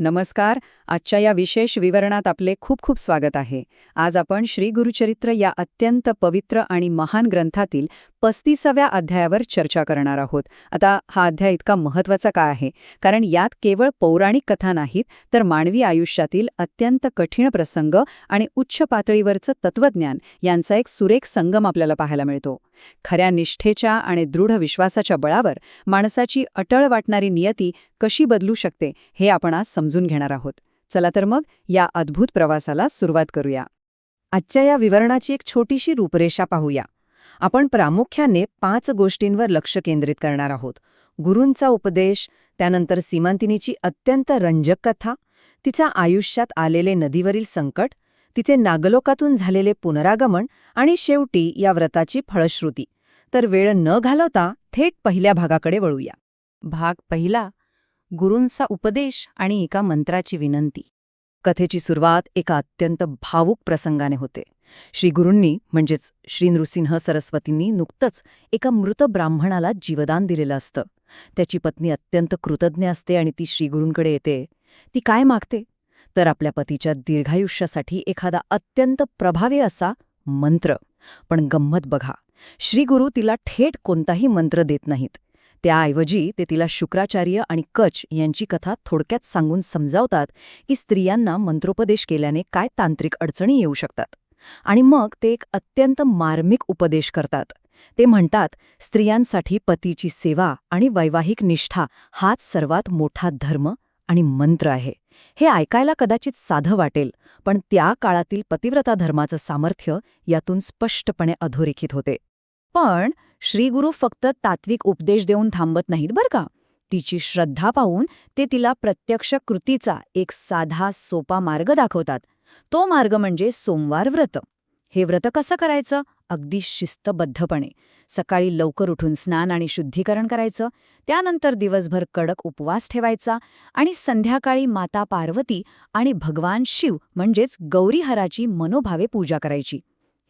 नमस्कार. आजच्या या विशेष विवरणात आपले खूप खूप स्वागत आहे. आज आपण श्री गुरुचरित्र या अत्यंत पवित्र आणि महान ग्रंथातील 35व्या अध्यायावर चर्चा करणार आहोत. आता हा अध्याय इतका महत्त्वाचा का आहे? कारण यात केवळ पौराणिक कथा नाहीत, तर मानवी आयुष्यातील अत्यंत कठीण प्रसंग आणि उच्च पातळीवरचं तत्वज्ञान यांचा एक सुरेख संगम आपल्याला पाहायला मिळतो. खऱ्या निष्ठेच्या आणि दृढ विश्वासाच्या बळावर माणसाची अटळ वाटणारी नियती कशी बदलू शकते हे आपण आज समजून घेणार आहोत. चला तर मग या अद्भुत प्रवासाला सुरुवात करूया. आजच्या या विवरणाची एक छोटीशी रूपरेषा पाहूया. आपण प्रामुख्याने 5 गोष्टींवर लक्ष केंद्रित करणार आहोत. गुरूंचा उपदेश, त्यानंतर सीमांतिनीची अत्यंत रंजक कथा, तिच्या आयुष्यात आलेले नदीवरील संकट, तिचे नागलोकातून झालेले पुनरागमन आणि शेवटी या व्रताची फळश्रुती. तर वेळ न घालवता थेट पहिल्या भागाकडे वळूया. भाग पहिला, गुरूंचा उपदेश आणि एका मंत्राची विनंती. कथेची सुरुवात एका अत्यंत भावूक प्रसंगाने होते. श्री गुरूंनी म्हणजेच श्री नृसिंह सरस्वतींनी नुकतंच एका मृत ब्राह्मणाला जीवदान दिलेलं असतं. त्याची पत्नी अत्यंत कृतज्ञ असते आणि ती श्रीगुरूंकडे येते. ती काय मागते? तर आपल्या पतीच्या दीर्घायुष्यासाठी एखादा अत्यंत प्रभावी असा मंत्र. पण गंमत बघा, श्रीगुरू तिला थेट कोणताही मंत्र देत नाहीत. त्याऐवजी ते तिला शुक्राचार्य आणि कच यांची कथा थोडक्यात सांगून समजावतात की स्त्रियांना मंत्रोपदेश केल्याने काय तांत्रिक अडचणी येऊ शकतात. आणि मग ते एक अत्यंत मार्मिक उपदेश करतात. ते म्हणतात, स्त्रियांसाठी पतीची सेवा आणि वैवाहिक निष्ठा हाच सर्वात मोठा धर्म आणि मंत्र आहे. हे ऐकायला कदाचित साधं वाटेल, पण त्या काळातील पतिव्रता धर्माचं सामर्थ्य यातून स्पष्टपणे अधोरेखित होते. पण श्रीगुरू फक्त तात्विक उपदेश देऊन थांबत नाहीत बरं का. तिची श्रद्धा पाहून ते तिला प्रत्यक्ष कृतीचा एक साधा सोपा मार्ग दाखवतात. तो मार्ग म्हणजे सोमवार व्रत. हे व्रत कसं करायचं? अगदी शिस्तबद्धपणे. सकाळी लवकर उठून स्नान आणि शुद्धीकरण करायचं, त्यानंतर दिवसभर कडक उपवास ठेवायचा आणि संध्याकाळी माता पार्वती आणि भगवान शिव म्हणजेच गौरीहराची मनोभावे पूजा करायची.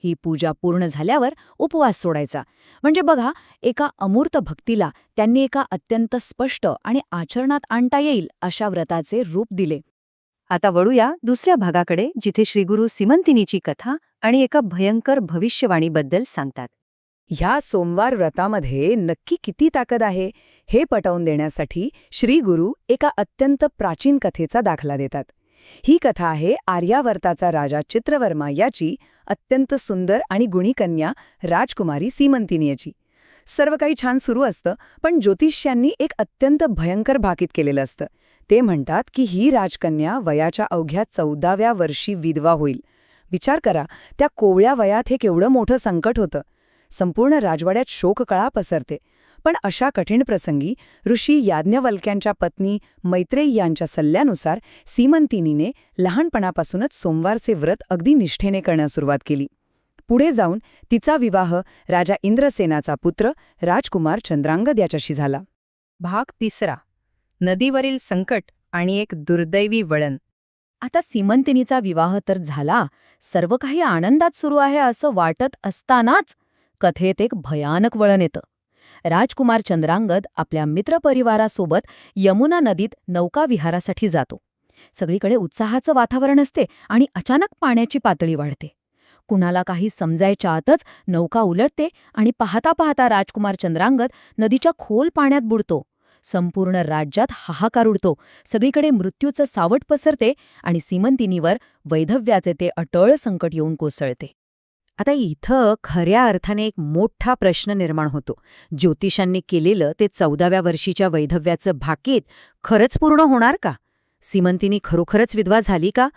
ही पूजा पूर्ण झाल्यावर उपवास सोडायचा. म्हणजे बघा, एका अमूर्त भक्तीला त्यांनी एका अत्यंत स्पष्ट आणि आचरणात आणता येईल अशा व्रताचे रूप दिले. आता वळूया दुसऱ्या भागाकडे, जिथे श्रीगुरू सीमंतिनीची कथा आणि एका भयंकर भविष्यवाणीबद्दल सांगतात. ह्या सोमवार व्रतामध्ये नक्की किती ताकद आहे हे पटवून देण्यासाठी श्रीगुरू एका अत्यंत प्राचीन कथेचा दाखला देतात. ही कथा आहे आर्यावर्ताचा राजा चित्रवर्मा याची अत्यंत सुंदर आणि गुणी कन्या राजकुमारी सीमंतिनी याची. सर्व काही छान सुरू असतं, पण ज्योतिष्यांनी एक अत्यंत भयंकर भाकीत केलेलं असतं. ते म्हणतात की ही राजकन्या वयाच्या अवघ्या 14व्या वर्षी विधवा होईल. विचार करा, त्या कोवळ्या वयात हे केवढं मोठं संकट होतं. संपूर्ण राजवाड्यात शोककळा पसरते. पण अशा कठीण प्रसंगी ऋषी याज्ञवल्क्यांच्या पत्नी मैत्रेयी यांच्या सल्ल्यानुसार सीमंतिनीने लहानपणापासूनच सोमवारचे व्रत अगदी निष्ठेने करण्यास सुरुवात केली. पुढे जाऊन तिचा विवाह राजा इंद्रसेनाचा पुत्र राजकुमार चंद्रांगद याच्याशी झाला. भाग तिसरा, नदीवरील संकट आणि एक दुर्दैवी वळण. आता सीमंतिनीचा विवाह तर झाला, सर्व काही आनंदात सुरू आहे असं वाटत असतानाच कथेत एक भयानक वळण येतं. राजकुमार चंद्रांगद आपल्या मित्रपरिवारासोबत यमुना नदीत नौकाविहारासाठी जातो. सगळीकडे उत्साहाचं वातावरण असते आणि अचानक पाण्याची पातळी वाढते. कुणाला काही समजायच्या आतच नौका उलटते आणि पाहता पाहता राजकुमार चंद्रांगद नदीच्या खोल पाण्यात बुडतो. संपूर्ण राज्यात हाहाकार उडतो. सगळीकडे मृत्यूचं सावट पसरते आणि सीमंतिनीवर वैधव्याचे ते अटळ संकट येऊन कोसळते. आता इथं खऱ्या अर्थाने एक मोठा प्रश्न निर्माण होतो. ज्योतिषांनी केलेलं ते 14व्या वर्षीच्या वैधव्याचं भाकीत खरंच पूर्ण होणार का? सीमंतिनी खरोखरच विधवा झाली का?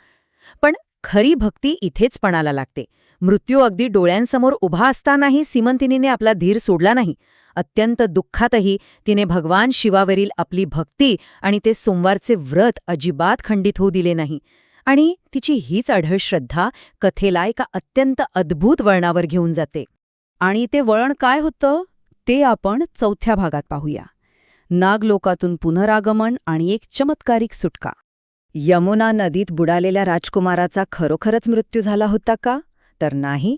पण खरी भक्ती इथेच पणाला लागते. मृत्यू अगदी डोळ्यांसमोर उभा असतानाही सीमंतिनीने आपला धीर सोडला नाही. अत्यंत दुःखातही तिने भगवान शिवावरील आपली भक्ती आणि ते सोमवारचे व्रत अजिबात खंडित होऊ दिले नाही. आणि तिची हीच अढळ श्रद्धा कथेला एका अत्यंत अद्भुत वळणावर घेऊन जाते. आणि ते वळण काय होतं ते आपण 4थ्या भागात पाहूया. नागलोकातून पुनरागमन आणि एक चमत्कारिक सुटका. यमुना नदीत बुडालेल्या राजकुमाराचा खरोखरच मृत्यू झाला होता का? तर नाही.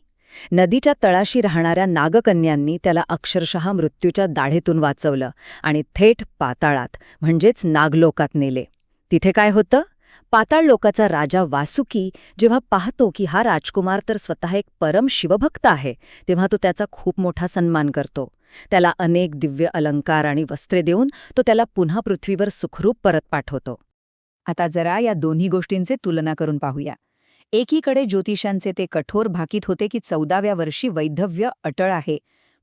नदीच्या तळाशी राहणाऱ्या नागकन्यांनी त्याला अक्षरशः मृत्यूच्या दाढेतून वाचवलं आणि थेट पाताळात म्हणजेच नागलोकात नेले. तिथे काय होतं? पाताळ लोकाचा राजा वासुकी जेव्हा पाहतो की हा राजकुमार तर स्वतः एक परम शिवभक्त आहे, तेव्हा तो त्याचा खूप मोठा सन्मान करतो. त्याला अनेक दिव्य अलंकार आणि वस्त्रे देऊन तो त्याला पुन्हा पृथ्वीवर सुखरूप परत पाठवतो. आता जरा या दोन्ही गोष्टींचे तुलना करून पाहूया. एकीकडे ज्योतिषांचे ते कठोर भाकीत होते की 14व्या वर्षी वैधव्य अटळ आहे,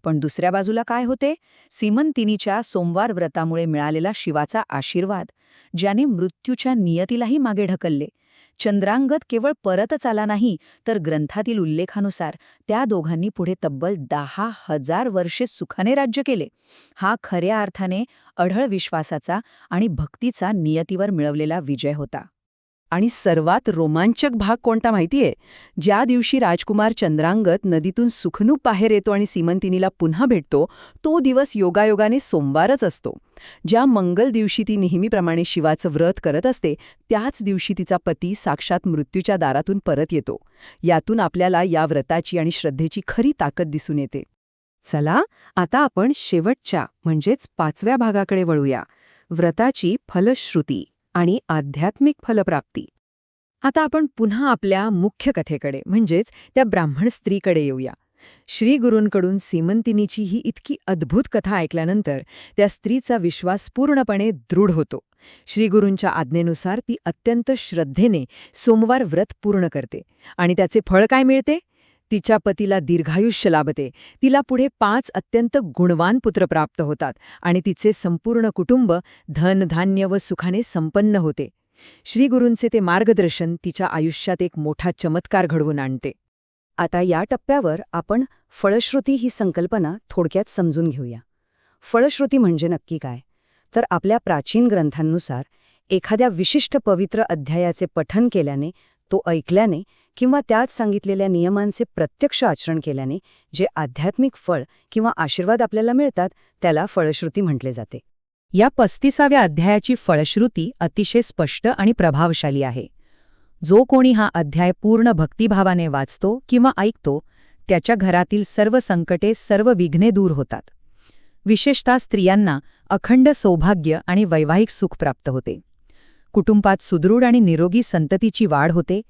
पण दुसऱ्या बाजूला काय होते? सीमंतिनीच्या सोमवार व्रतामुळे मिळालेला शिवाचा आशीर्वाद, ज्याने मृत्यूच्या नियतीलाही मागे ढकलले. चंद्रांगत केवळ परतच आला नाही, तर ग्रंथातील उल्लेखानुसार त्या दोघांनी पुढे तब्बल 10,000 वर्षे सुखाने राज्य केले. हा खऱ्या अर्थाने अढळ विश्वासाचा आणि भक्तीचा नियतीवर मिळवलेला विजय होता. आणि सर्वात रोमांचक भाग कोणता माहितीये? ज्या दिवशी राजकुमार चंद्रांगत नदीतून सुखरूप बाहेर येतो आणि सीमंतिनीला पुन्हा भेटतो, तो दिवस योगायोगाने सोमवारच असतो. ज्या मंगल दिवशी ती नेहमीप्रमाणे शिवाचं व्रत करत असते, त्याच दिवशी तिचा पती साक्षात मृत्यूच्या दारातून परत येतो. यातून आपल्याला या व्रताची आणि श्रद्धेची खरी ताकद दिसून येते. चला, आता आपण शेवटच्या म्हणजेच 5व्या भागाकडे वळूया. व्रताची फलश्रुती आणि आध्यात्मिक फलप्राप्ती. आता आपण पुन्हा आपल्या मुख्य कथेकडे म्हणजेच त्या ब्राह्मण स्त्रीकडे येऊया. श्रीगुरूंकडून सीमंतिनीची ही इतकी अद्भुत कथा ऐकल्यानंतर त्या स्त्रीचा विश्वास पूर्णपणे दृढ होतो. श्रीगुरूंच्या आज्ञेनुसार ती अत्यंत श्रद्धेने सोमवार व्रत पूर्ण करते आणि त्याचे फळ काय मिळते? तिच्या पतीला दीर्घायुष्य लाभते. तिला पुढे 5 अत्यंत गुणवान पुत्र प्राप्त होतात आणि तिचे संपूर्ण कुटुंब धनधान्य व सुखाने संपन्न होते. श्रीगुरूंचे ते मार्गदर्शन तिच्या आयुष्यात एक मोठा चमत्कार घडवून आणते. आता या टप्प्यावर आपण फळश्रुती ही संकल्पना थोडक्यात समजून घेऊया. फळश्रुती म्हणजे नक्की काय? तर आपल्या प्राचीन ग्रंथांनुसार एखाद्या विशिष्ट पवित्र अध्यायाचे पठन केल्याने, तो ऐकल्याने किंवा त्यात सांगितलेल्या नियमांचे प्रत्यक्ष आचरण केल्याने जे आध्यात्मिक फळ किंवा आशीर्वाद आपल्याला मिळतात, त्याला फळश्रुती म्हटले जाते. या 35व्या अध्यायाची फळश्रुती अतिशय स्पष्ट आणि प्रभावशाली आहे. जो कोणी हा अध्याय पूर्ण भक्तिभावाने वाचतो किंवा ऐकतो, त्याच्या घरातील सर्व संकटे, सर्व विघ्ने दूर होतात. विशेषतः स्त्रियांना अखंड सौभाग्य आणि वैवाहिक सुख प्राप्त होते. कुटुंबात सुदृढ आणि निरोगी संततीची वाढ होते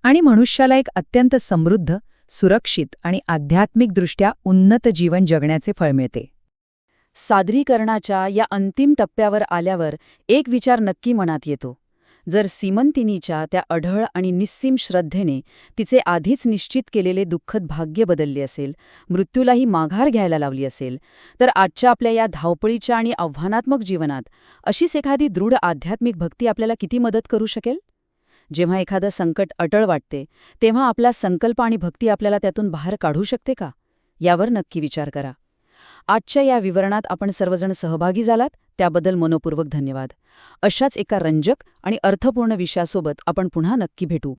आणि मनुष्याला एक अत्यंत समृद्ध, सुरक्षित आणि आध्यात्मिकदृष्ट्या उन्नत जीवन जगण्याचे फळ मिळते. सादरीकरणाच्या या अंतिम टप्प्यावर आल्यावर एक विचार नक्की मनात येतो. जर सीमंतिनीच्या त्या अढळ आणि निस्सीम श्रद्धेने तिचे आधीच निश्चित केलेले दुःखद भाग्य बदलले असेल, मृत्यूलाही माघार घ्यायला लावली असेल, तर आजच्या आपल्या या धावपळीच्या आणि आव्हानात्मक जीवनात अशीच एखादी दृढ आध्यात्मिक भक्ती आपल्याला किती मदत करू शकेल? जेव्हा एखादं संकट अटळ वाटते, तेव्हा आपला संकल्प आणि भक्ती आपल्याला त्यातून बाहेर काढू शकते का? यावर नक्की विचार करा. आजच्या या विवरणात आपण सर्वजण सहभागी झालात, त्याबद्दल मनपूर्वक धन्यवाद. अशाच एका रंजक आणि अर्थपूर्ण विषयासोबत आपण पुन्हा नक्की भेटू.